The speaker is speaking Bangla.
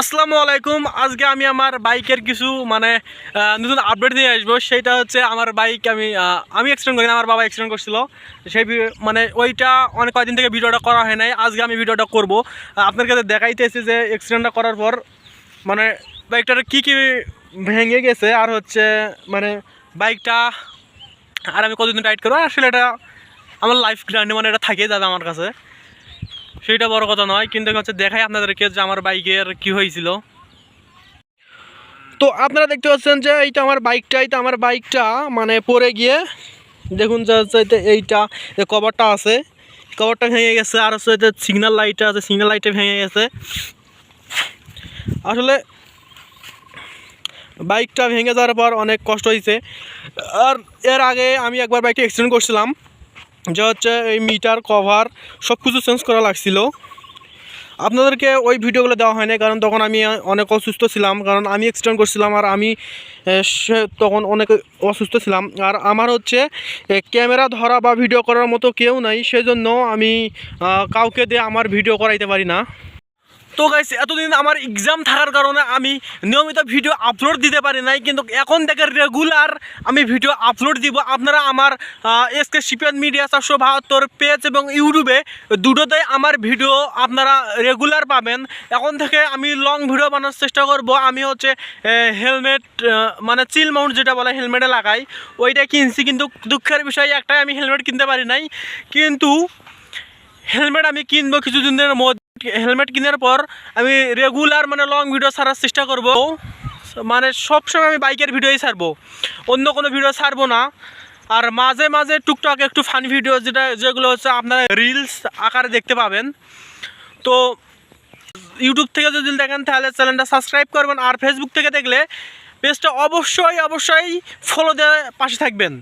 আসসালামু আলাইকুম। আজকে আমি আমার বাইকের কিছু নতুন আপডেট নিয়ে আসবো। সেইটা হচ্ছে আমার বাইক আমি অ্যাক্সিডেন্ট করি না, আমার বাবা অ্যাক্সিডেন্ট করছিল। সেই ওইটা অনেক কয়েকদিন থেকে ভিডিওটা করা হয় নাই। আজকে আমি ভিডিওটা করব, আপনার কাছে দেখাইতেছি যে অ্যাক্সিডেন্টটা করার পর মানে বাইকটার কী ভেঙে গেছে, আর হচ্ছে বাইকটা আর আমি কতদিন রাইড করবো। আসলে এটা আমার লাইফ গ্যারান্টি, এটা থাকিয়ে যাবে আমার কাছে, সেইটা বড় কথা নয়। কিন্তু হচ্ছে দেখাই আপনাদেরকে যে আমার বাইকের কি হয়েছিল। তো আপনারা দেখতে পাচ্ছেন যে এইটা আমার বাইকটা পড়ে গিয়ে দেখুন যে এইটা যে কভারটা আছে, কভারটা ভেঙে গেছে। আর হচ্ছে যে সিগন্যাল লাইটটা আছে, সিগন্যাল লাইটটা ভেঙে গেছে। আসলে বাইকটা ভেঙে যাওয়ার পর অনেক কষ্ট হয়েছে। আর এর আগে আমি একবার বাইকটা অ্যাক্সিডেন্ট করছিলাম, যে হচ্ছে এই মিটার কভার সব কিছু চেঞ্জ করা লাগছিল। আপনাদেরকে ওই ভিডিওগুলো দেওয়া হয় না, কারণ তখন আমি অনেক অসুস্থ ছিলাম। কারণ আমি অ্যাক্সিডেন্ট করছিলাম, আর আমি তখন অনেক অসুস্থ ছিলাম। আর আমার হচ্ছে ক্যামেরা ধরা বা ভিডিও করার মতো কেউ নাই, সেজন্য আমি কাউকে দিয়ে আমার ভিডিও করাইতে পারি না। তো গাইস, এতদিন আমার এক্সাম থাকার কারণে আমি নিয়মিত ভিডিও আপলোড দিতে পারি নাই, কিন্তু এখন থেকে রেগুলার আমি ভিডিও আপলোড দিব। আপনারা আমার এসকে শিপিয়ান মিডিয়া 472 পেজ এবং ইউটিউবে দুটোতেই আমার ভিডিও আপনারা রেগুলার পাবেন। এখন থেকে আমি লং ভিডিও বানানোর চেষ্টা করব। আমি হচ্ছে হেলমেট চিল মাউন্ট যেটা বলে হেলমেটে লাগাই, ওইটা কিনছি। কিন্তু দুঃখের বিষয় একটাই, আমি হেলমেট কিনতে পারি নাই। কিন্তু হেলমেট আমি কিনবো কিছুদিনের মধ্যে। হেলমেট কেনার পর আমি রেগুলার লং ভিডিও ছাড়ার চেষ্টা করব। সবসময় আমি বাইকের ভিডিওই ছাড়বো, অন্য কোনো ভিডিও ছাড়বো না। আর মাঝে মাঝে টুকটাক একটু ফানি ভিডিও যেগুলো হচ্ছে আপনারা রিলস আকারে দেখতে পাবেন। তো ইউটিউব থেকে যদি দেখেন তাহলে চ্যানেলটা সাবস্ক্রাইব করবেন, আর ফেসবুক থেকে দেখলে পেজটা অবশ্যই ফলো দিয়ে পাশে থাকবেন।